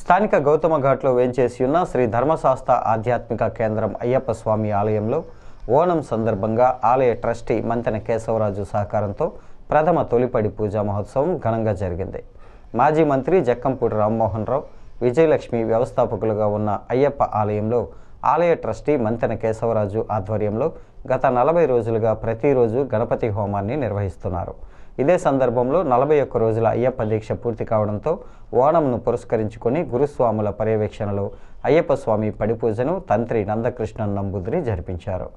స్థానిక గౌతమ ఘాట్లో వేంచేసి ఉన్న శ్రీ ధర్మశాస్త్ర ఆధ్యాత్మిక కేంద్రం అయ్యప్ప స్వామి ఆలయంలో ఓణం సందర్భంగా ఆలయ ట్రస్టీ మంతెన కేశవరాజు సహకారంతో ప్రథమ తొలిపడి పూజా మహోత్సవం ఘనంగా జరిగింది. మాజీ మంత్రి జక్కంపూడి రామ్మోహన్ రావు, విజయలక్ష్మి వ్యవస్థాపకులుగా ఉన్న అయ్యప్ప ఆలయంలో ఆలయ ట్రస్టీ మంతెన కేశవరాజు ఆధ్వర్యంలో గత 40 రోజులుగా ప్రతిరోజు గణపతి హోమాన్ని నిర్వహిస్తున్నారు. ఇదే సందర్భంలో 41 రోజుల అయ్యప్ప దీక్ష పూర్తి కావడంతో ఓణంను పురస్కరించుకొని గురుస్వాముల పర్యవేక్షణలో అయ్యప్ప స్వామి పడిపూజను తంత్రి నందకృష్ణన్ నంబూదిరి జరిపించారు.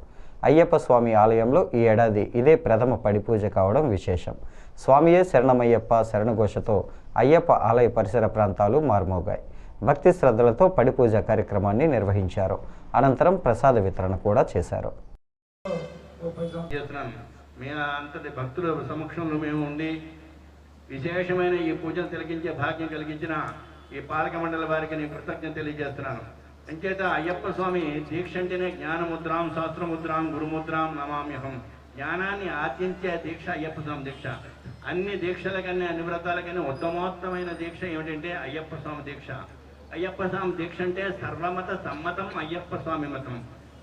అయ్యప్ప స్వామి ఆలయంలో ఈ ఏడాది ఇదే ప్రథమ పడిపూజ కావడం విశేషం. స్వామియే శరణమయ్యప్ప శరణఘోషతో అయ్యప్ప ఆలయ పరిసర ప్రాంతాలు మారుమోగాయి. భక్తి శ్రద్ధలతో పడిపూజ కార్యక్రమాన్ని నిర్వహించారు. అనంతరం ప్రసాద వితరణ కూడా చేశారు. అంతటి భక్తుల సమక్షంలో మేము ఉండి విశేషమైన ఈ పూజను తిలకించే భాగ్యం కలిగించిన ఈ పాలక మండలి వారికి నేను కృతజ్ఞత తెలియజేస్తున్నాను. అంచేత అయ్యప్ప స్వామి దీక్ష అంటేనే జ్ఞానముద్రాం శాస్త్రముద్రాం గురుముద్రాం నమామ్యహం. జ్ఞానాన్ని ఆర్జించే దీక్ష అయ్యప్ప స్వామి దీక్ష. అన్ని దీక్షల కన్నా అన్ని వ్రతాల కన్నా ఉత్తమోత్తమైన దీక్ష ఏమిటంటే అయ్యప్ప స్వామి దీక్ష. అయ్యప్ప స్వామి దీక్ష అంటే సర్వమత సమ్మతం అయ్యప్ప స్వామి మతం.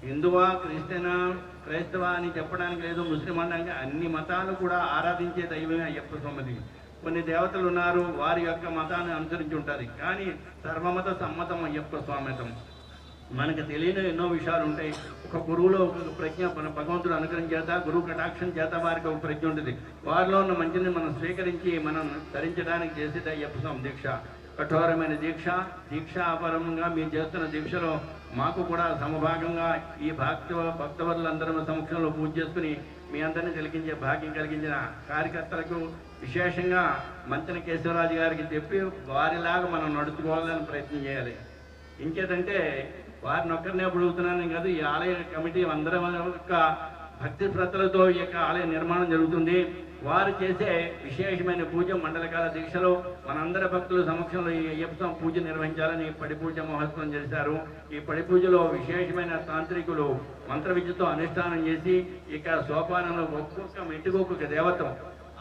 హిందువా క్రైస్తవా అని చెప్పడానికి లేదు, ముస్లిం అనడానికి అన్ని మతాలు కూడా ఆరాధించే దైవమే అయ్యప్ప స్వామిది. కొన్ని దేవతలు ఉన్నారు, వారి యొక్క మతాన్ని అనుసరించి ఉంటుంది, కానీ సర్వమత సమ్మతం అయ్యప్ప స్వామితం. మనకు తెలియని ఎన్నో విషయాలు ఉంటాయి. ఒక గురువులో ఒక ప్రజ్ఞ మన భగవంతుడు అనుగ్రహం చేత, గురువు కటాక్షం చేత వారికి ఒక ప్రజ్ఞ ఉంటుంది. వారిలో ఉన్న మంచిని మనం స్వీకరించి మనం ధరించడానికి చేసేది అయ్యప్ప స్వామి దీక్ష. కఠోరమైన దీక్ష. దీక్షాపరంగా మీరు చేస్తున్న దీక్షలో మాకు కూడా సమభాగంగా ఈ భక్తవర్లందరూ సమక్షంలో పూజ చేసుకుని మీ అందరినీ తిలకించే భాగ్యం కలిగించిన కార్యకర్తలకు, విశేషంగా మంతెన కేశవరాజు గారికి చెప్పి వారిలాగా మనం నడుచుకోవాలని ప్రయత్నం చేయాలి. ఇంకేదంటే వారిని ఒక్కరినే అడుగుతున్నాను కాదు, ఈ ఆలయ కమిటీ అందరం యొక్క భక్తి శ్రద్ధలతో ఈ యొక్క ఆలయ నిర్మాణం జరుగుతుంది. వారు చేసే విశేషమైన పూజ మండలకాల దీక్షలో మనందరి భక్తుల సమక్షంలో ఈ అయ్యప్ప స్వామి పూజ నిర్వహించాలని పడిపూజ మహోత్సవం చేశారు. ఈ పడిపూజలో విశేషమైన తాంత్రికులు మంత్ర విద్యతో అనుష్ఠానం చేసి ఇక సోపానంలో ఒక్కొక్క మెట్టుకు ఒక్కొక్క దేవత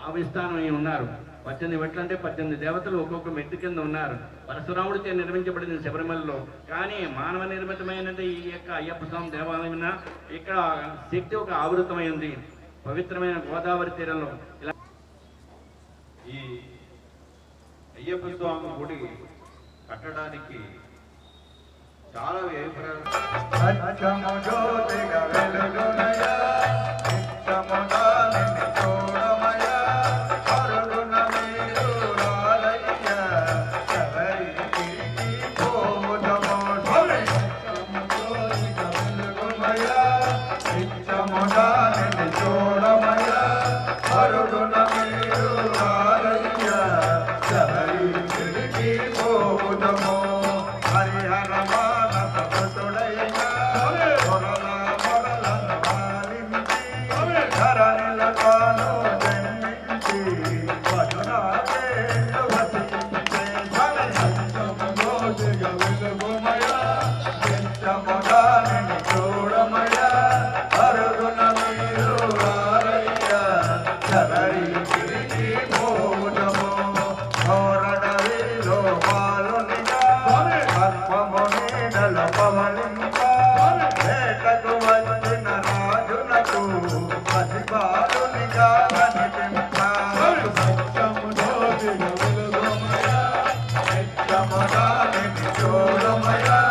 ఆవిష్ఠానం అయి ఉన్నారు. 18 మెట్లు అంటే 18 దేవతలు ఒక్కొక్క మెట్టు కింద ఉన్నారు. పరశురాముడితో నిర్మించబడింది శబరిమలలో. కానీ మానవ నిర్మితమైనది ఈ యొక్క అయ్యప్ప స్వామి దేవాలయం. ఇక్కడ శక్తి ఒక ఆవృతమైంది పవిత్రమైన గోదావరి తీరంలో. ఈ అయ్యప్ప స్వామి గుడి కట్టడానికి చాలా Jaya